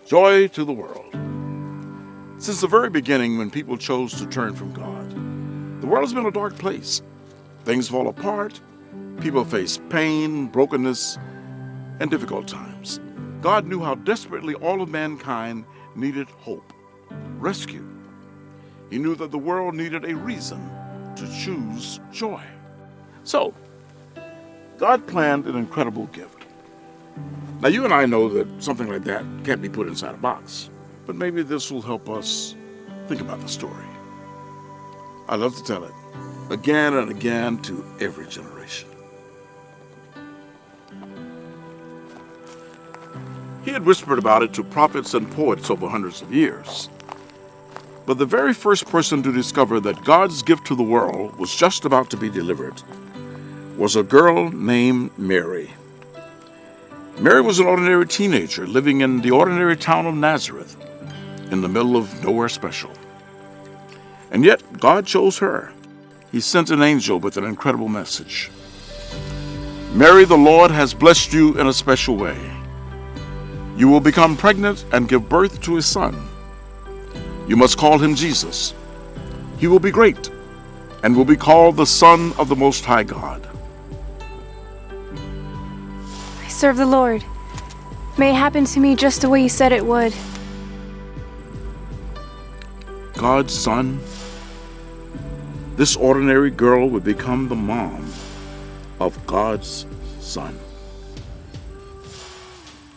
Joy to the world. Since the very beginning, when people chose to turn from God, the world has been a dark place. Things fall apart. People face pain, brokenness, and difficult times. God knew how desperately all of mankind needed hope, rescue. He knew that the world needed a reason to choose joy. So, God planned an incredible gift. Now, you and I know that something like that can't be put inside a box, but maybe this will help us think about the story. I love to tell it again and again to every generation. He had whispered about it to prophets and poets over hundreds of years. But the very first person to discover that God's gift to the world was just about to be delivered was a girl named Mary. Mary was an ordinary teenager living in the ordinary town of Nazareth, in the middle of nowhere special. And yet, God chose her. He sent an angel with an incredible message. Mary, the Lord has blessed you in a special way. You will become pregnant and give birth to a son. You must call him Jesus. He will be great and will be called the Son of the Most High God. I serve the Lord. May it happen to me just the way you said it would. God's son, this ordinary girl would become the mom of God's son.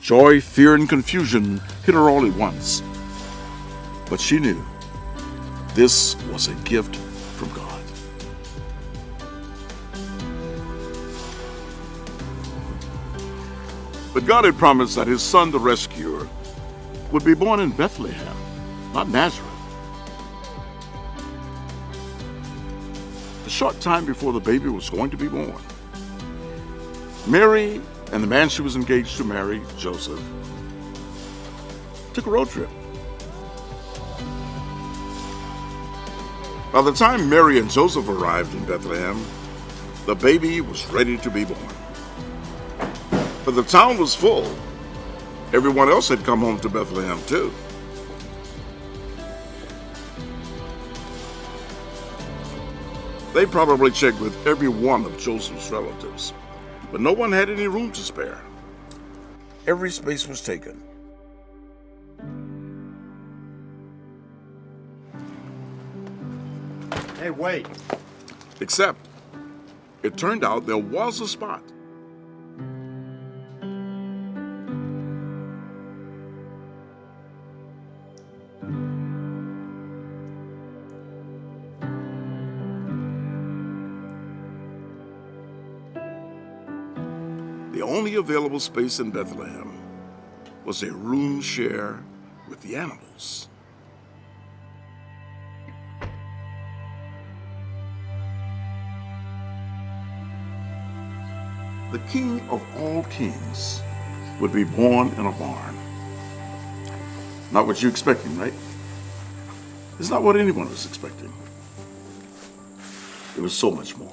Joy, fear, and confusion hit her all at once. But she knew this was a gift from God. But God had promised that his son, the rescuer, would be born in Bethlehem, not Nazareth. A short time before the baby was going to be born, Mary and the man she was engaged to marry, Joseph, took a road trip. By the time Mary and Joseph arrived in Bethlehem, the baby was ready to be born. But the town was full. Everyone else had come home to Bethlehem too. They probably checked with every one of Joseph's relatives, but no one had any room to spare. Every space was taken. Hey, wait. Except, it turned out there was a spot. The only available space in Bethlehem was a room share with the animals. The King of all kings would be born in a barn. Not what you expecting, right? It's not what anyone was expecting. It was so much more.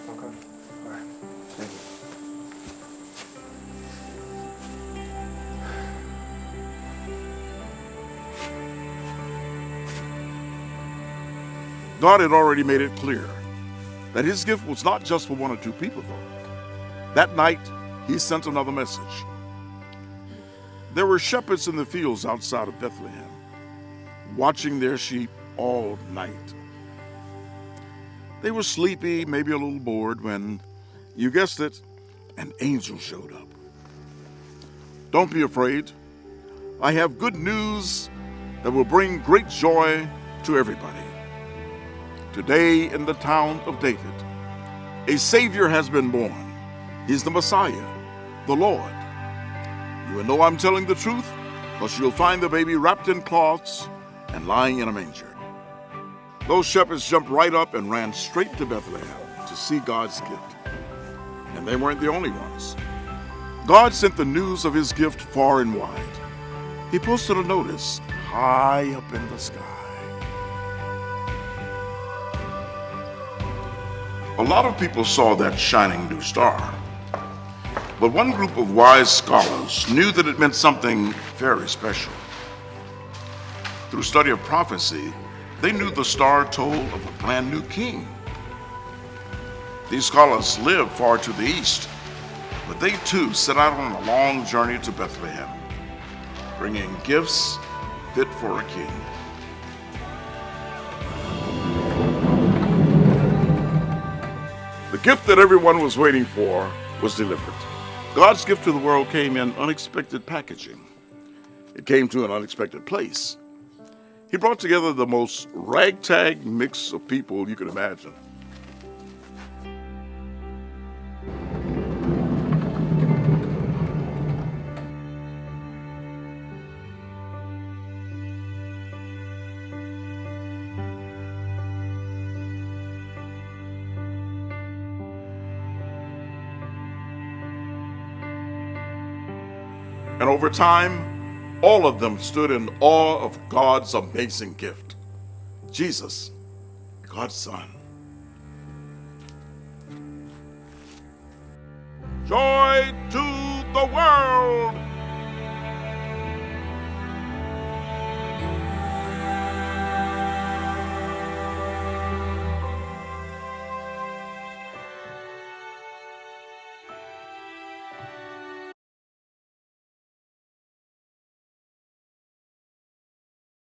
Okay. All right. Thank you. God had already made it clear that his gift was not just for one or two people, though. That night, he sent another message. There were shepherds in the fields outside of Bethlehem, watching their sheep all night. They were sleepy, maybe a little bored, when, you guessed it, an angel showed up. Don't be afraid. I have good news that will bring great joy to everybody. Today in the town of David, a Savior has been born. He's the Messiah, the Lord. You will know I'm telling the truth, because you'll find the baby wrapped in cloths and lying in a manger. Those shepherds jumped right up and ran straight to Bethlehem to see God's gift. And they weren't the only ones. God sent the news of his gift far and wide. He posted a notice high up in the sky. A lot of people saw that shining new star, But one group of wise scholars knew that it meant something very special. Through study of prophecy, they knew the star told of a brand new king. These scholars lived far to the east, but they too set out on a long journey to Bethlehem, bringing gifts fit for a king. The gift that everyone was waiting for was delivered. God's gift to the world came in unexpected packaging. It came to an unexpected place. He brought together the most ragtag mix of people you could imagine. And over time, all of them stood in awe of God's amazing gift, Jesus, God's Son. Joy to the world!